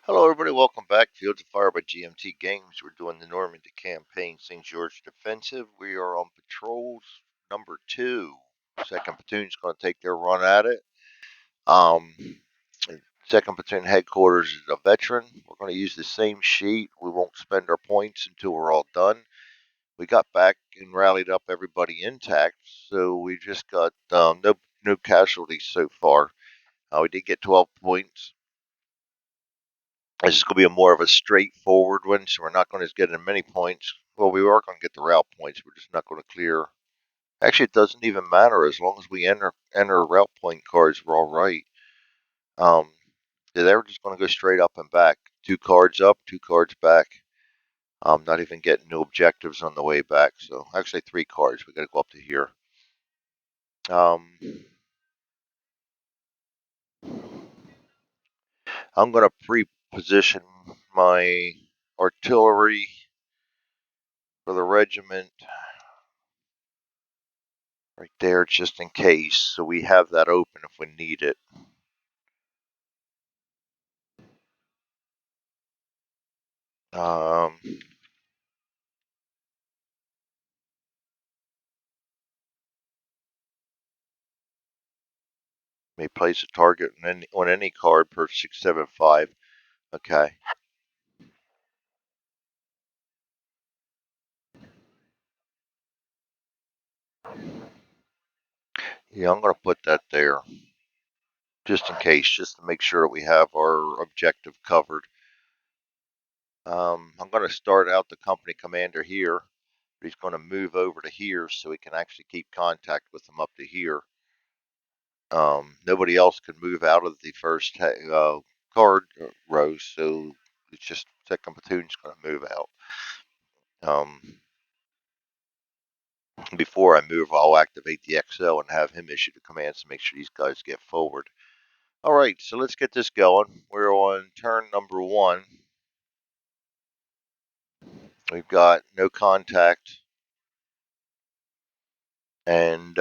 Hello, everybody. Welcome back. Fields of Fire by GMT Games. We're doing the Normandy campaign, St. George Defensive. We are on patrols number 2. Second platoon's going to take their run at it. Um, Second platoon headquarters is a veteran. We're going to use the same sheet. We won't spend our points until we're all done. We got back and rallied up everybody intact, so we just got no casualties so far. We did get 12 points. This is going to be a more of a straightforward one, so we're not going to get as many points. Well, we are going to get the route points. We're just not going to clear. Actually, it doesn't even matter as long as we enter route point cards. We're all right. They're just going to go straight up and back. 2 cards up, 2 cards back. Not even getting new objectives on the way back. So actually 3 cards. We got to go up to here. I'm going to pre-position my artillery for the regiment right there, just in case, so we have that open if we need it. May place a target on any card per 675. Okay. Yeah, I'm going to put that there, just in case, just to make sure that we have our objective covered. I'm going to start out the company commander here. He's going to move over to here so we can actually keep contact with him up to here. Nobody else can move out of the first card row, so it's just second platoon's going to move out. Before I move, I'll activate the XL and have him issue the commands to make sure these guys get forward. All right, so let's get this going. We're on turn number 1. We've got no contact, and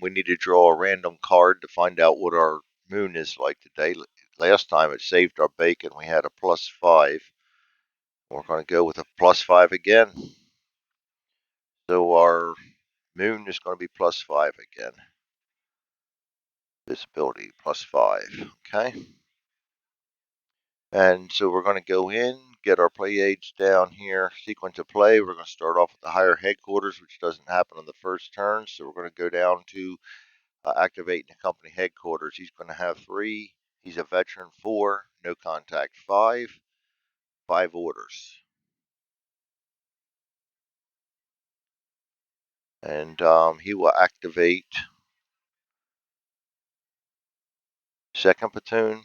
we need to draw a random card to find out what our moon is like today. Last time it saved our bacon. We had a +5. We're going to go with a +5 again. So our moon is going to be +5 again. Visibility +5. Okay. And so we're going to go in, get our play aids down here, sequence of play. We're going to start off with the higher headquarters, which doesn't happen on the first turn. So we're going to go down to activating the company headquarters. He's going to have 3. He's a veteran. 4. No contact. 5. 5 orders. And he will activate second platoon.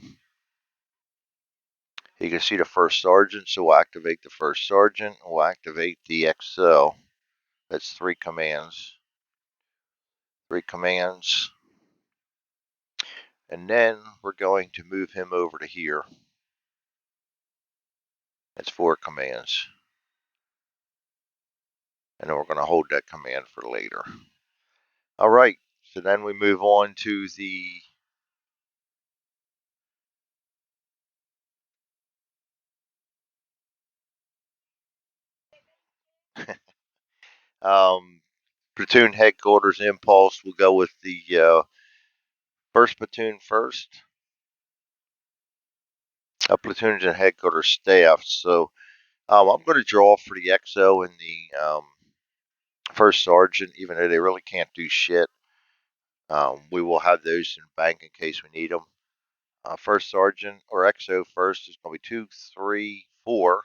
You can see the first sergeant, so we'll activate the first sergeant. We'll activate the XL. That's 3 commands. 3 commands. And then we're going to move him over to here. That's 4 commands. And then we're going to hold that command for later. All right, so then we move on to the platoon headquarters impulse. We'll go with the first platoon first. Platoons and headquarters staff. So I'm going to draw for the XO and the first sergeant, even though they really can't do shit. We will have those in bank in case we need them. First sergeant or XO first is going to be 2, 3, 4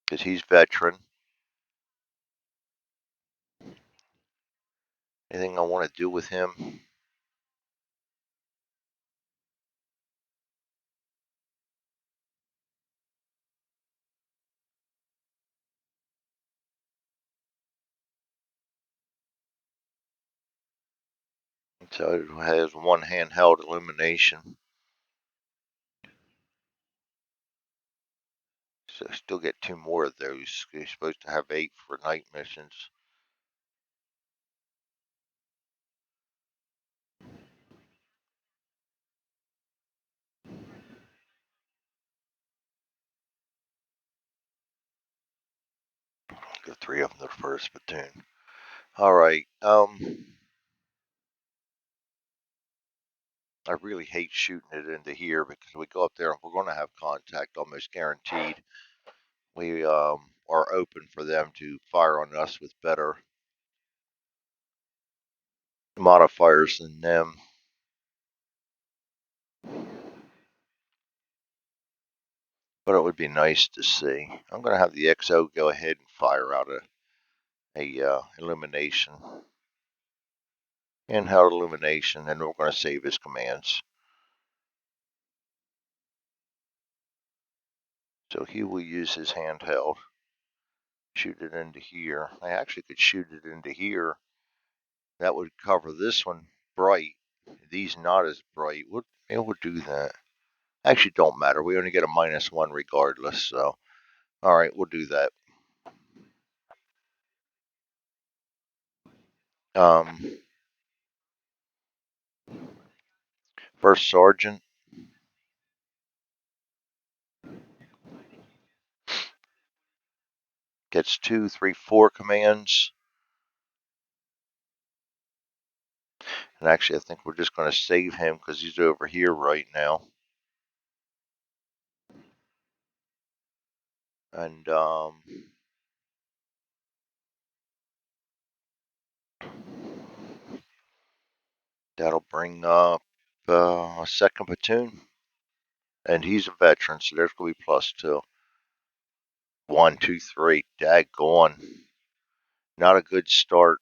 because he's veteran. Anything I want to do with him? So it has 1 handheld illumination. So still get 2 more of those. You're supposed to have 8 for night missions. Go 3 of them to the first platoon. All right. I really hate shooting it into here because we go up there and we're going to have contact almost guaranteed. We are open for them to fire on us with better modifiers than them. But it would be nice to see. I'm going to have the XO go ahead and fire out a illumination. Handheld illumination, and we're going to save his commands. So he will use his handheld. Shoot it into here. I actually could shoot it into here. That would cover this one bright. These not as bright. Maybe we'll do that. Actually, don't matter. We only get a -1 regardless. So, all right, we'll do that. Um, First sergeant gets 2, 3, 4 commands. And actually, I think we're just going to save him because he's over here right now. And that'll bring up a second platoon. And he's a veteran, so there's going to be +2. 1, 2, 3. Daggone. Not a good start.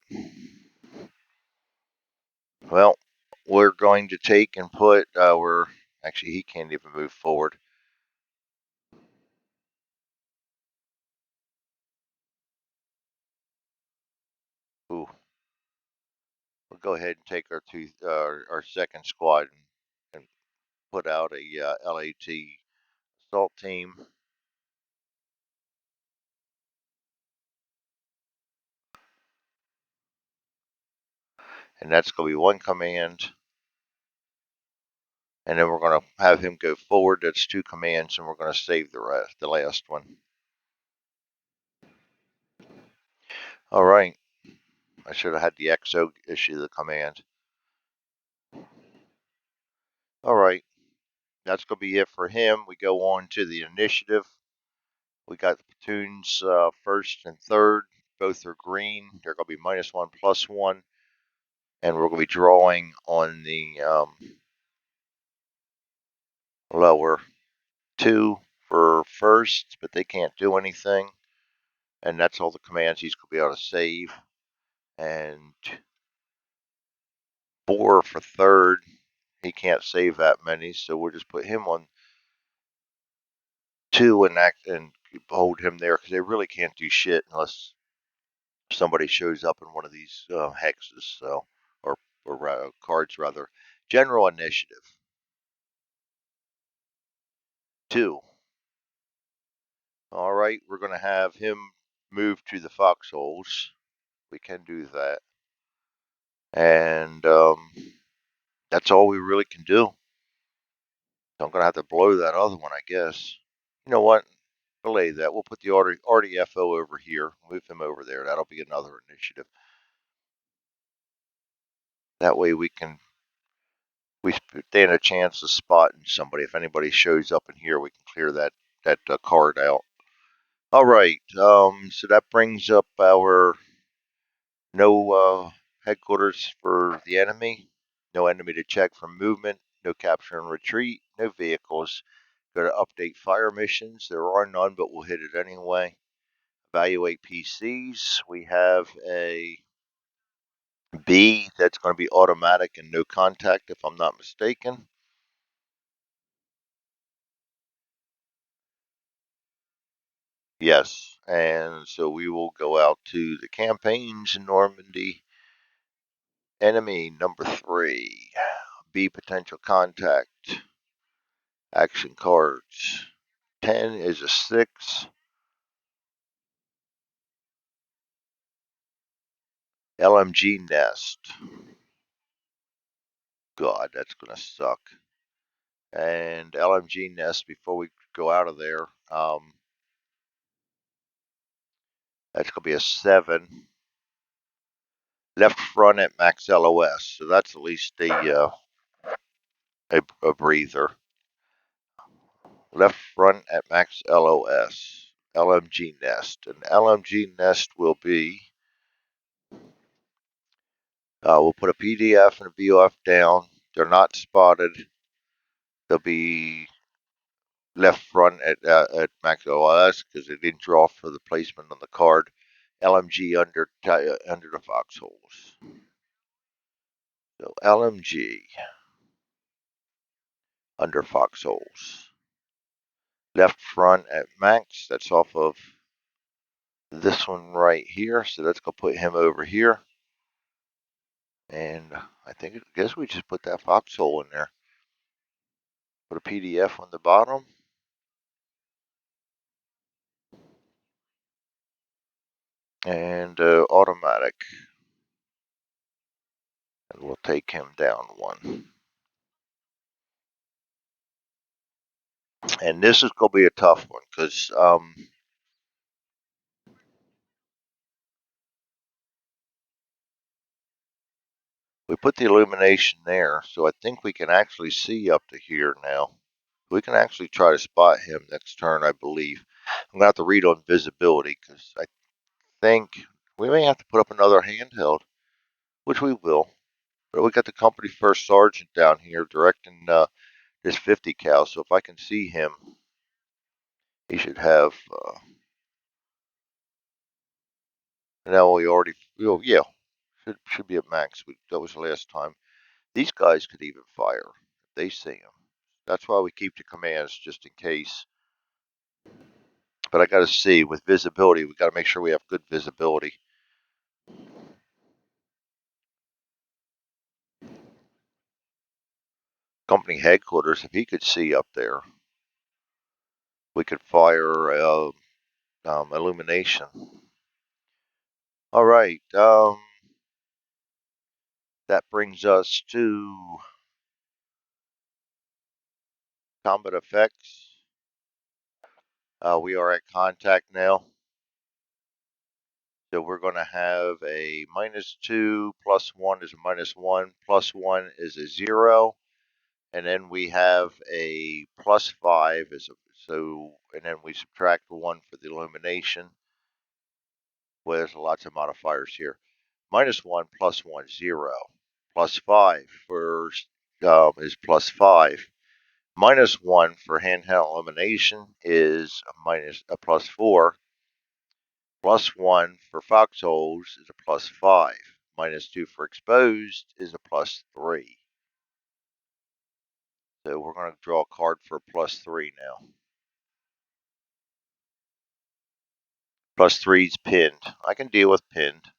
Well, we're going to take and put our. Actually, he can't even move forward. Ooh. We'll go ahead and take our second squad and put out a LAT assault team. And that's going to be 1 command. And then we're going to have him go forward. That's 2 commands, and we're going to save the last one. All right. I should have had the XO issue the command. All right. That's going to be it for him. We go on to the initiative. We got the platoons first and third. Both are green. They're going to be -1, +1. And we're going to be drawing on the lower 2 for first, but they can't do anything. And that's all the commands he's going to be able to save. And 4 for third. He can't save that many, so we'll just put him on 2 and hold him there because they really can't do shit unless somebody shows up in one of these hexes, so or cards rather. General initiative 2. All right, we're going to have him move to the foxholes. We can do that, and that's all we really can do. So I'm going to have to blow that other one, I guess. You know what? Belay that. We'll put the RDFO over here. Move him over there. That'll be another initiative. That way we stand a chance of spotting somebody. If anybody shows up in here, we can clear that card out. All right. So that brings up our no headquarters for the enemy. No enemy to check for movement. No capture and retreat. No vehicles. Go to update fire missions. There are none, but we'll hit it anyway. Evaluate PCs. We have a B that's going to be automatic and no contact, if I'm not mistaken. Yes, and so we will go out to the campaigns in Normandy. Enemy number 3. B potential contact. Action cards. 10 is a 6. LMG nest. God, that's going to suck. And LMG nest before we go out of there. That's going to be a 7. Left front at max LOS, so that's at least a breather. Left front at max LOS. LMG nest. An LMG nest will be, we'll put a PDF and a VOF down. They're not spotted. They'll be left front at max LOS because they didn't draw for the placement on the card. LMG under the foxholes. So LMG under foxholes. Left front at max. That's off of this one right here. So that's going to put him over here. And I guess we just put that foxhole in there. Put a PDF on the bottom. And automatic. And we'll take him down 1. And this is going to be a tough one because we put the illumination there. So I think we can actually see up to here now. We can actually try to spot him next turn, I believe. I'm going to have to read on visibility because I think we may have to put up another handheld, which we will. But we got the company first sergeant down here directing this 50 cal, so if I can see him, he should have. Now we already, oh yeah, should be at max. That was the last time. These guys could even fire if they see him. That's why we keep the commands just in case. But I got to see with visibility. We got to make sure we have good visibility. Company headquarters, if he could see up there, we could fire illumination. All right. That brings us to combat effects. We are at contact now. So we're going to have a -2, +1 is a -1, +1 is a 0, and then we have a +5 and then we subtract 1 for the illumination. Well, there's lots of modifiers here. -1, +1, 0, +5 for is +5. -1 for handheld illumination is a +4. +1 for foxholes is a +5. -2 for exposed is a +3. So we're going to draw a card for a +3 now. +3 is pinned. I can deal with pinned.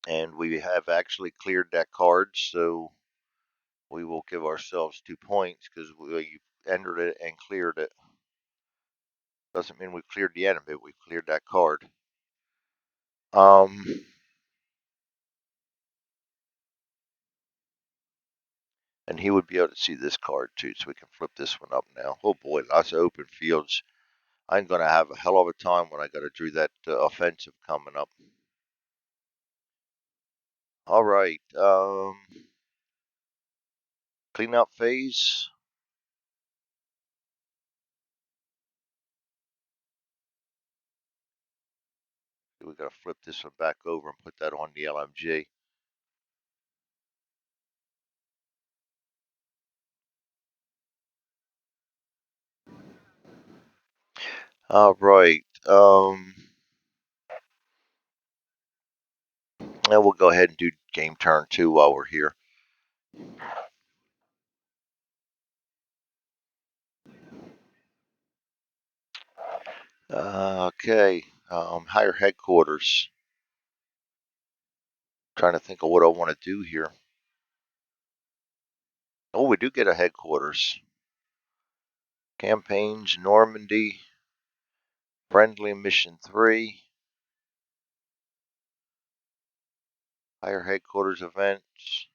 And we have actually cleared that card, so we will give ourselves 2 points because we entered it and cleared it. Doesn't mean we've cleared the enemy, we've cleared that card. And he would be able to see this card too, so we can flip this one up now. Oh boy, lots of open fields. I'm going to have a hell of a time when I got to do that offensive coming up. All right. Cleanup phase. We got to flip this one back over and put that on the LMG. All right. And we'll go ahead and do game turn 2 while we're here. Okay. Higher headquarters. Trying to think of what I want to do here. Oh, we do get a headquarters. Campaigns, Normandy. Friendly Mission 3. Higher headquarters events.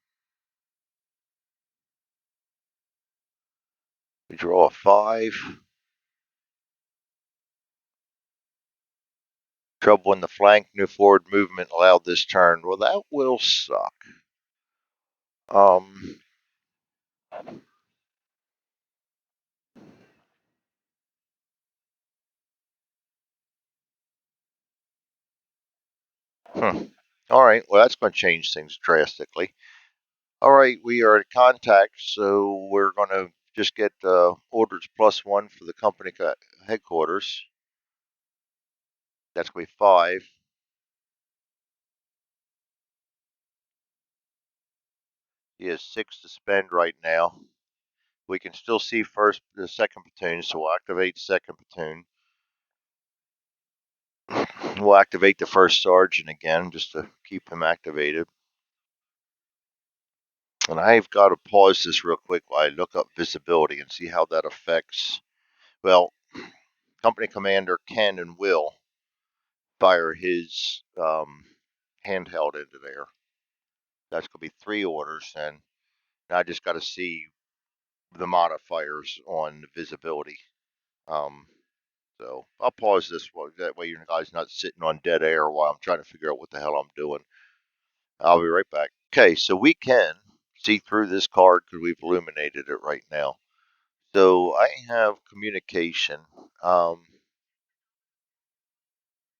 We draw a 5. Trouble in the flank. New forward movement allowed this turn. Well, that will suck. Um, hmm. All right. Well, that's going to change things drastically. All right. We are at contact, so we're going to just get orders +1 for the company headquarters. That's going to be 5. He has 6 to spend right now. We can still see the second platoon, so we'll activate second platoon. We'll activate the first sergeant again just to keep him activated. And I've got to pause this real quick while I look up visibility and see how that affects. Well, company commander can and will fire his handheld into there. That's going to be 3 orders, and I just got to see the modifiers on the visibility. So I'll pause this one. That way you guys not sitting on dead air while I'm trying to figure out what the hell I'm doing. I'll be right back. Okay, so we can see through this card because we've illuminated it right now. So I have communication.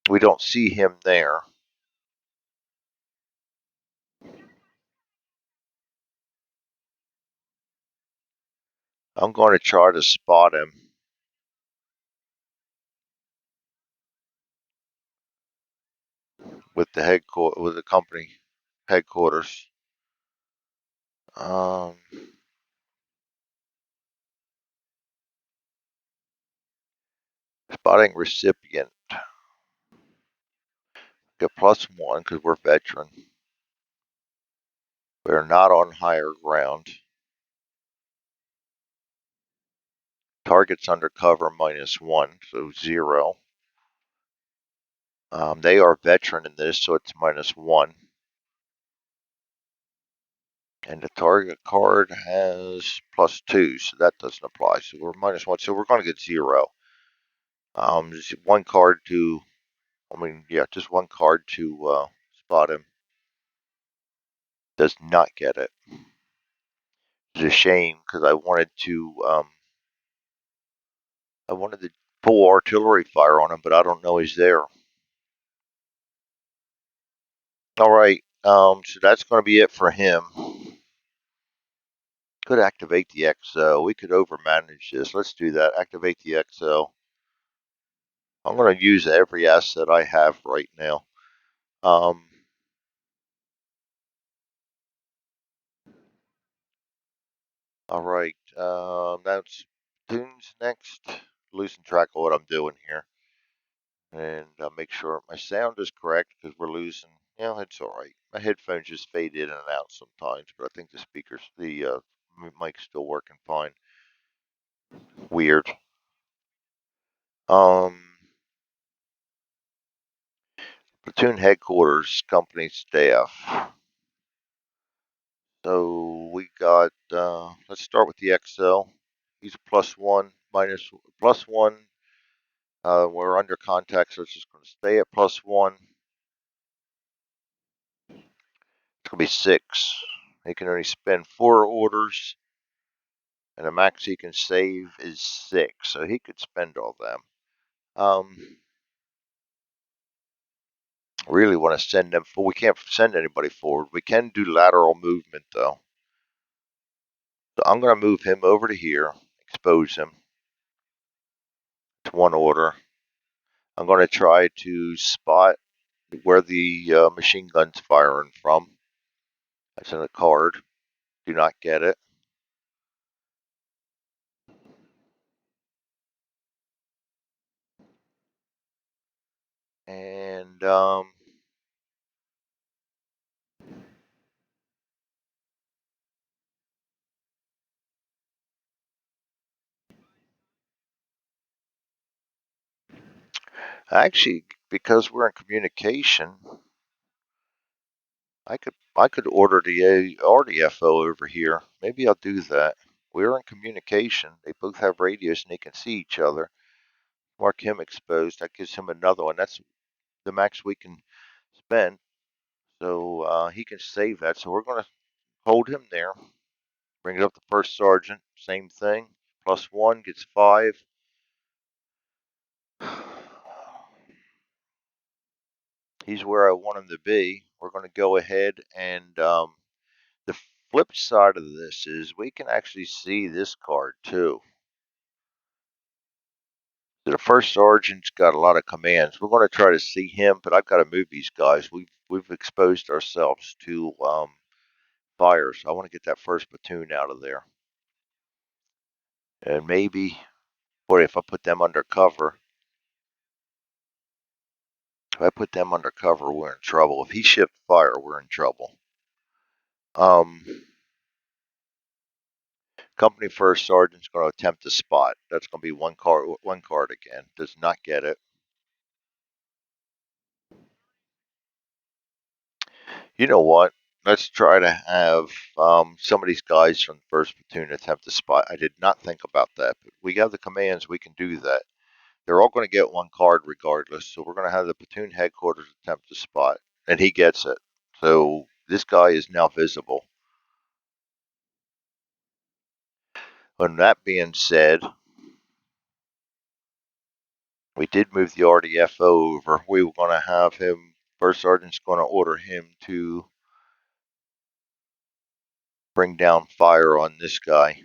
We don't see him there. I'm going to try to spot him with the company headquarters. Um, Spotting recipient. Get +1 because we're veteran. We're not on higher ground. Target's undercover -1, so 0. They are veteran in this, so it's -1. And the target card has +2, so that doesn't apply. So we're -1, so we're going to get 0. Just one card to, just one card to spot him. Does not get it. It's a shame because I wanted to pull artillery fire on him, but I don't know he's there. All right, so that's going to be it for him. Could activate the XO. We could overmanage this. Let's do that. Activate the XO. I'm going to use every asset I have right now. Um, all right. That's Tunes next. Losing track of what I'm doing here. And make sure my sound is correct because we're losing. It's all right. My headphones just fade in and out sometimes, but I think the mic's still working fine. Weird. Um, Platoon headquarters, company staff. So we got. Let's start with the XL. He's a +1, +1. We're under contact, so it's just going to stay at +1. It's going to be 6. He can only spend 4 orders, and the max he can save is 6, so he could spend all them. Really want to send them we can't send anybody forward. We can do lateral movement though. So I'm going to move him over to here, expose him to 1 order. I'm going to try to spot where the machine gun's firing from. That's in a card. Do not get it. And actually, because we're in communication, I could order the RDFO over here. Maybe I'll do that. We're in communication. They both have radios and they can see each other. Mark him exposed. That gives him another one. the max we can spend. So he can save that. So we're going to hold him there. Bring it up to first sergeant. Same thing. +1 gets 5. He's where I want him to be. We're going to go ahead and the flip side of this is we can actually see this card too. The first sergeant's got a lot of commands. We're going to try to see him, but I've got to move these guys. We've exposed ourselves to fire, so I want to get that first platoon out of there. And maybe, boy, if I put them under cover, we're in trouble. If he shift fire, we're in trouble. Company first sergeant's going to attempt to spot. That's going to be one card again. Does not get it. You know what? Let's try to have some of these guys from the first platoon attempt to spot. I did not think about that, but we have the commands. We can do that. They're all going to get one card regardless. So we're going to have the platoon headquarters attempt to spot, and he gets it. So this guy is now visible. And that being said, we did move the RDFO over. We were going to have him, first sergeant's going to order him to bring down fire on this guy.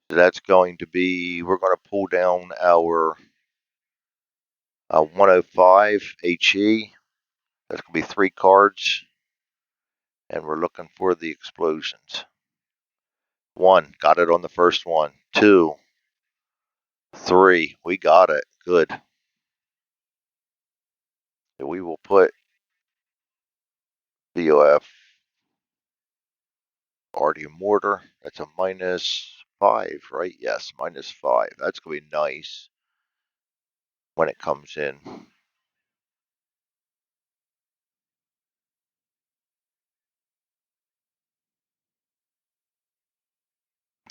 So that's going to be, we're going to pull down our 105 HE. That's going to be 3 cards. And we're looking for the explosions. 1, got it on the first one. 2, 3, we got it. Good. So we will put BOF RD mortar. That's a -5, right? Yes, -5. That's going to be nice when it comes in.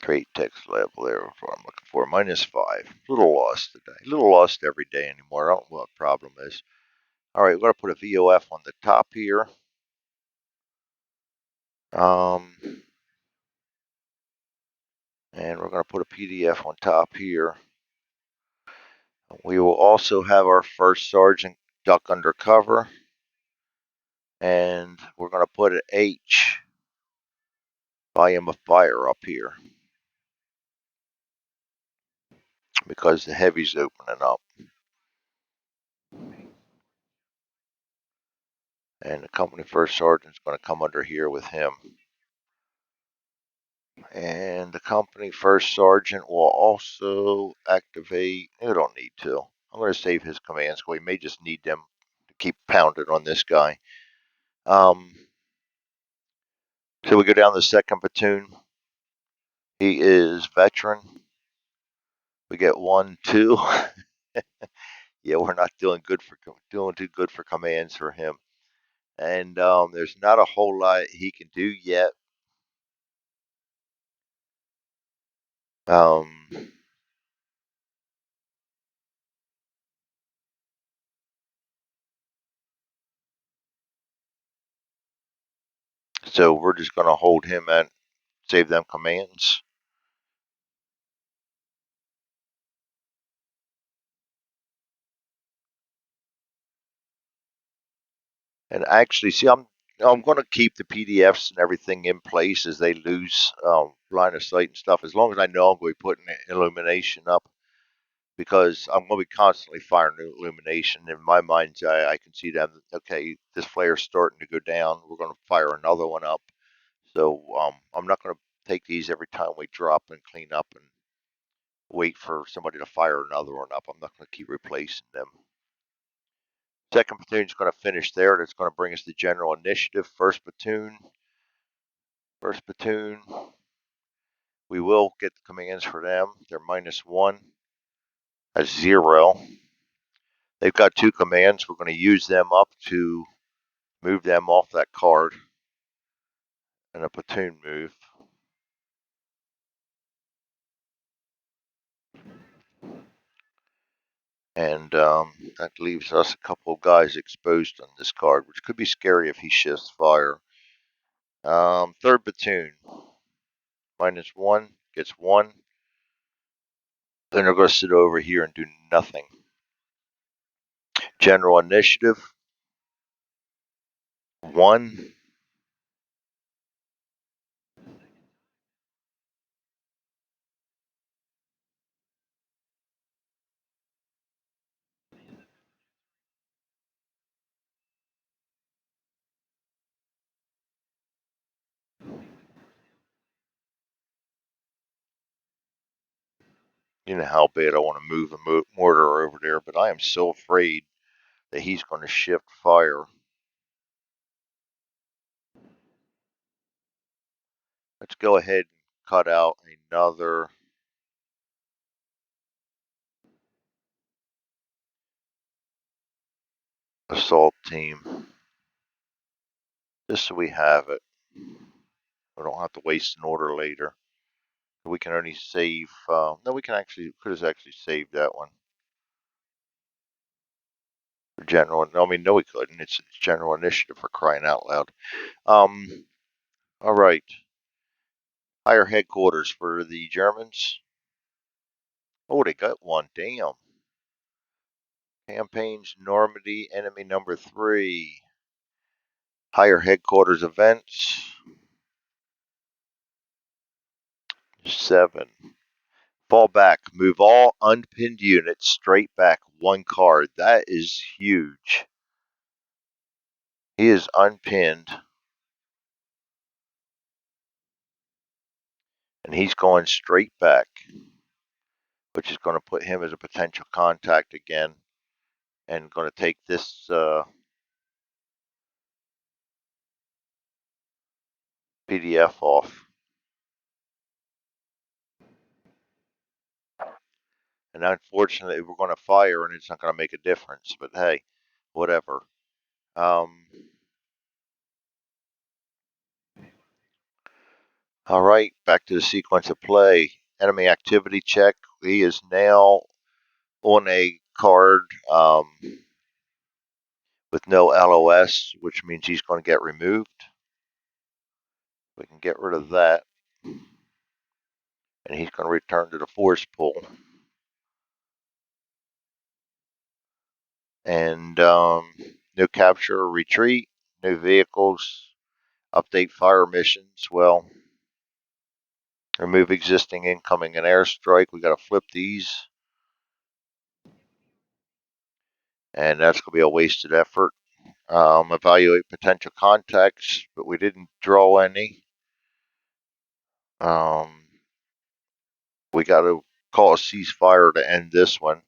Create text level there. What I'm looking for. -5. A little lost today. A little lost every day anymore. I don't know what the problem is. All right, we're going to put a VOF on the top here. And we're going to put a PDF on top here. We will also have our first sergeant duck under cover. And we're going to put an H volume of fire up here because the heavy's opening up. And the company first sergeant's going to come under here with him. And the company first sergeant will also activate. You don't need to. I'm going to save his commands because we may just need them to keep pounding on this guy. So we go down to the second platoon. He is veteran. We get 1, 2. Yeah, we're not doing too good for commands for him. And there's not a whole lot he can do yet. So we're just going to hold him and save them commands. And actually, see, I'm going to keep the PDFs and everything in place as they lose line of sight and stuff. As long as I know I'm going to be putting illumination up, because I'm going to be constantly firing illumination. In my mind's eye, I can see that, okay, this flare's starting to go down. We're going to fire another one up. So I'm not going to take these every time we drop and clean up and wait for somebody to fire another one up. I'm not going to keep replacing them. Second platoon is going to finish there. That's going to bring us to general initiative. First platoon. We will get the commands for them. They're -1. That's 0. They've got 2 commands. We're going to use them up to move them off that card in a platoon move. And that leaves us a couple of guys exposed on this card, which could be scary if he shifts fire. Third platoon, -1, gets 1. Then they're going to sit over here and do nothing. General initiative, 1. You know how bad I want to move a mortar over there, but I am so afraid that he's going to shift fire. Let's go ahead and cut out another assault team, just so we have it. We don't have to waste an order later. We can only save. No, we can actually could have actually saved that one. For general, I mean, no, we couldn't. It's general initiative for crying out loud. All right. Higher headquarters for the Germans. Oh, they got one. Damn. Campaigns Normandy, enemy number 3. Higher headquarters events. 7. Fall back. Move all unpinned units straight back 1 card. That is huge. He is unpinned. And he's going straight back, which is going to put him as a potential contact again, and going to take this PDF off. And unfortunately, we're going to fire, and it's not going to make a difference. But hey, whatever. All right, back to the sequence of play. Enemy activity check. He is now on a card with no LOS, which means he's going to get removed. We can get rid of that. And he's going to return to the force pool. And no capture or retreat, no vehicles, update fire missions. Well, remove existing incoming and airstrike. We got to flip these. And that's going to be a wasted effort. Evaluate potential contacts, but we didn't draw any. We got to call a ceasefire to end this one.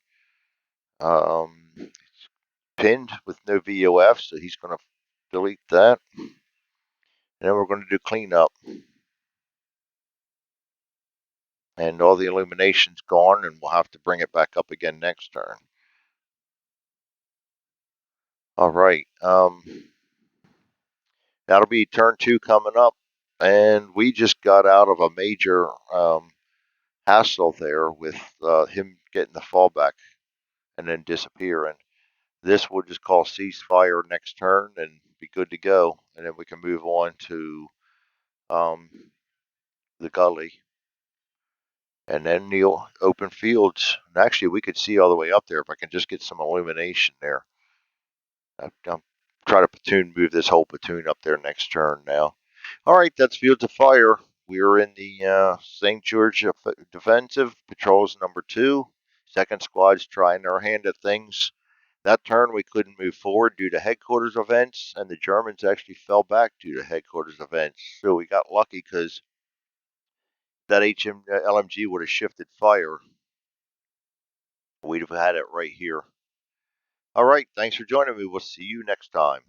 Pinned with no VOF, so he's going to delete that. And then we're going to do cleanup. And all the illumination's gone, and we'll have to bring it back up again next turn. All right. That'll be turn 2 coming up. And we just got out of a major hassle there with him getting the fallback and then disappearing. This will just call ceasefire next turn and be good to go. And then we can move on to the gully. And then the open fields. And actually, we could see all the way up there if I can just get some illumination there. I'm trying to platoon move this whole platoon up there next turn now. All right, that's Fields of Fire. We're in the St. George Defensive, Patrols number 2. Second squad's trying their hand at things. That turn we couldn't move forward due to headquarters events, and the Germans actually fell back due to headquarters events. So we got lucky because that LMG would have shifted fire. We'd have had it right here. All right, thanks for joining me. We'll see you next time.